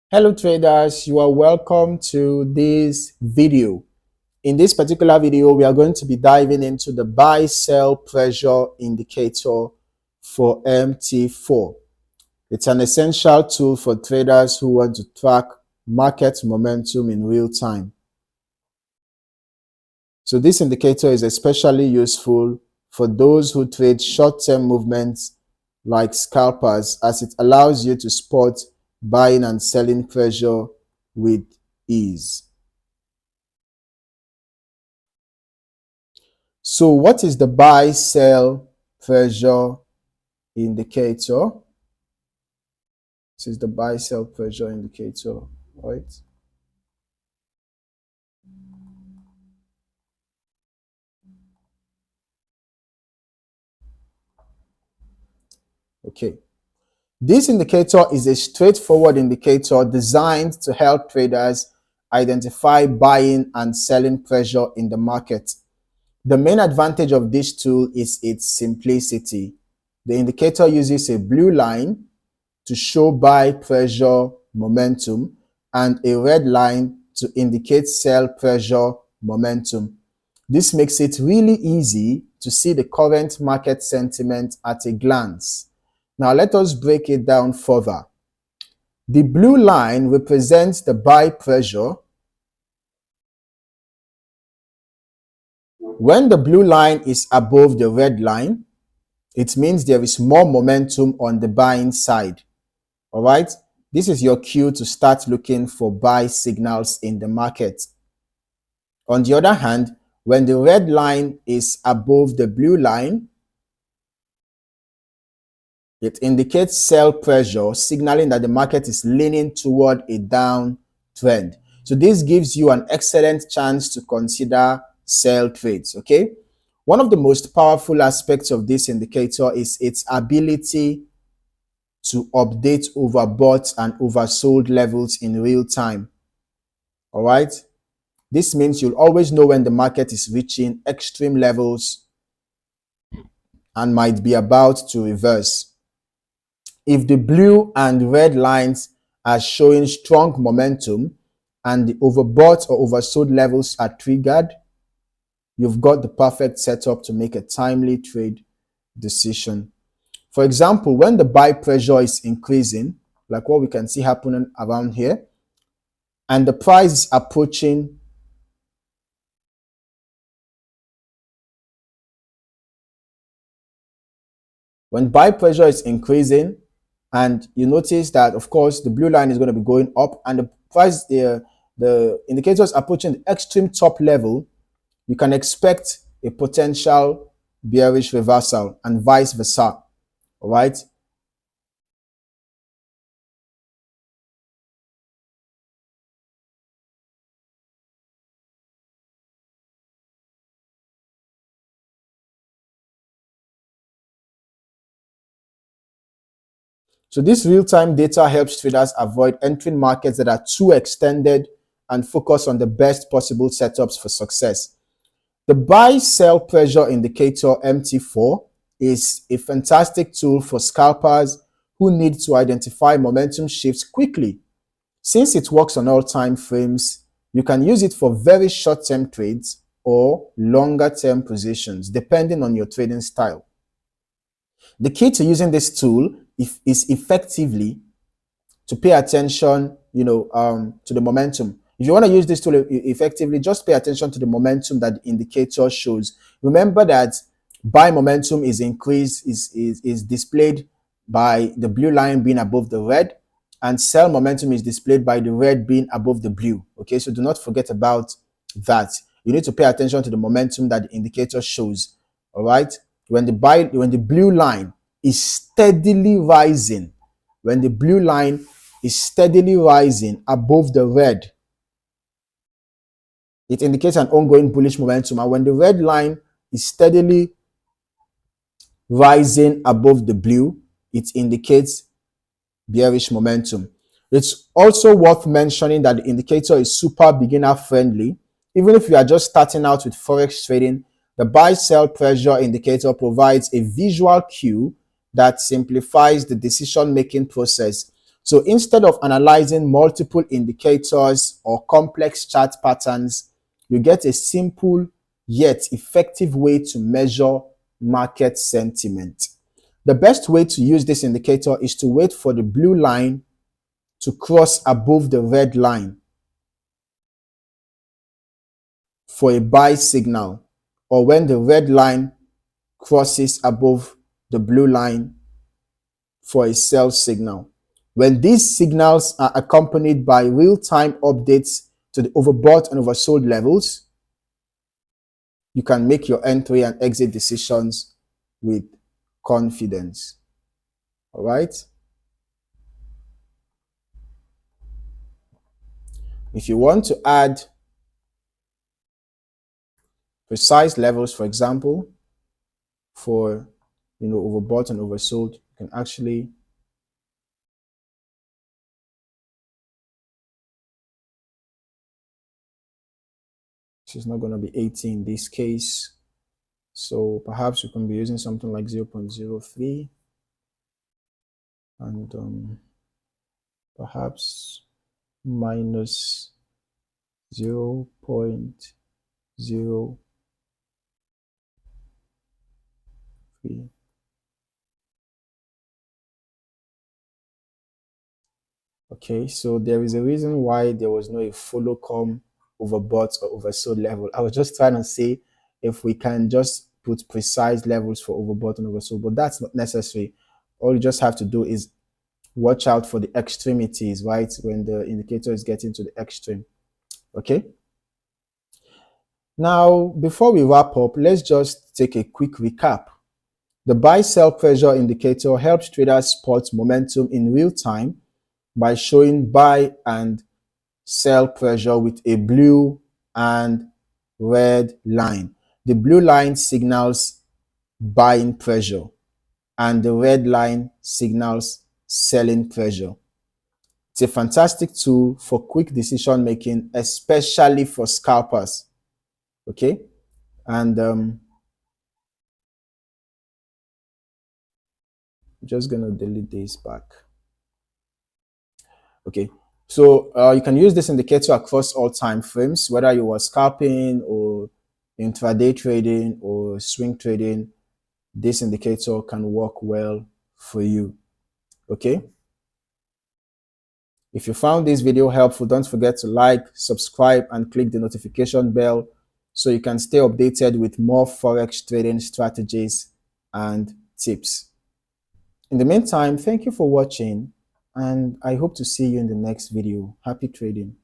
Hello traders, you are welcome to this video. In this particular video, we are going to be diving into the buy-sell pressure indicator for MT4. It's an essential tool for traders who want to track market momentum in real time. So this indicator is especially useful for those who trade short-term movements like scalpers, as it allows you to spot buying and selling pressure with ease. So what is the buy-sell pressure indicator? This is the buy-sell pressure indicator, right? Okay. This indicator is a straightforward indicator designed to help traders identify buying and selling pressure in the market. The main advantage of this tool is its simplicity. The indicator uses a blue line to show buy pressure momentum and a red line to indicate sell pressure momentum. This makes it really easy to see the current market sentiment at a glance. Now let us break it down further. The blue line represents the buy pressure. When the blue line is above the red line, it means there is more momentum on the buying side. All right, this is your cue to start looking for buy signals in the market. On the other hand, when the red line is above the blue line, it indicates sell pressure, signaling that the market is leaning toward a downtrend. So this gives you an excellent chance to consider sell trades, okay? One of the most powerful aspects of this indicator is its ability to update overbought and oversold levels in real time. All right. This means you'll always know when the market is reaching extreme levels and might be about to reverse. If the blue and red lines are showing strong momentum and the overbought or oversold levels are triggered, you've got the perfect setup to make a timely trade decision. For example, when the buy pressure is increasing, like what we can see happening around here, and the price is approaching when buy pressure is increasing, and you notice that, of course, the blue line is going to be going up and the price, the indicator is approaching the extreme top level, you can expect a potential bearish reversal and vice versa. All right. So this real-time data helps traders avoid entering markets that are too extended and focus on the best possible setups for success. The buy-sell pressure indicator MT4 is a fantastic tool for scalpers who need to identify momentum shifts quickly. Since it works on all time frames, you can use it for very short-term trades or longer-term positions, depending on your trading style. The key to using this tool is effectively to pay attention, to the momentum. If you want to use this tool effectively, just pay attention to the momentum that the indicator shows. Remember that buy momentum is increased, is displayed by the blue line being above the red, and sell momentum is displayed by the red being above the blue. Okay, so do not forget about that. You need to pay attention to the momentum that the indicator shows. All right, when the blue line is steadily rising, when the blue line is steadily rising above the red, it indicates an ongoing bullish momentum. And when the red line is steadily rising above the blue, it indicates bearish momentum. It's also worth mentioning that the indicator is super beginner friendly. Even if you are just starting out with Forex trading, the buy-sell pressure indicator provides a visual cue that simplifies the decision-making process. So instead of analyzing multiple indicators or complex chart patterns, you get a simple yet effective way to measure market sentiment. The best way to use this indicator is to wait for the blue line to cross above the red line for a buy signal, or when the red line crosses above the blue line for a sell signal. When these signals are accompanied by real-time updates to the overbought and oversold levels, you can make your entry and exit decisions with confidence. All right? If you want to add precise levels, for example, for overbought and oversold, you can actually this is not going to be 80 in this case, so perhaps you can be using something like 0.03 and perhaps minus 0.03. Okay, so there is a reason why there was no follow come overbought or oversold level. I was just trying to say if we can just put precise levels for overbought and oversold, but that's not necessary. All you just have to do is watch out for the extremities, right? When the indicator is getting to the extreme. Okay. Now, before we wrap up, let's just take a quick recap. The buy-sell pressure indicator helps traders spot momentum in real time by showing buy and sell pressure with a blue and red line. The blue line signals buying pressure and the red line signals selling pressure. It's a fantastic tool for quick decision making, especially for scalpers. Okay, and I'm just gonna delete this back. Okay, so you can use this indicator across all time frames, whether you are scalping or intraday trading or swing trading. This indicator can work well for you. Okay, if you found this video helpful, don't forget to like, subscribe, and click the notification bell so you can stay updated with more Forex trading strategies and tips. In the meantime, thank you for watching, and I hope to see you in the next video. Happy trading.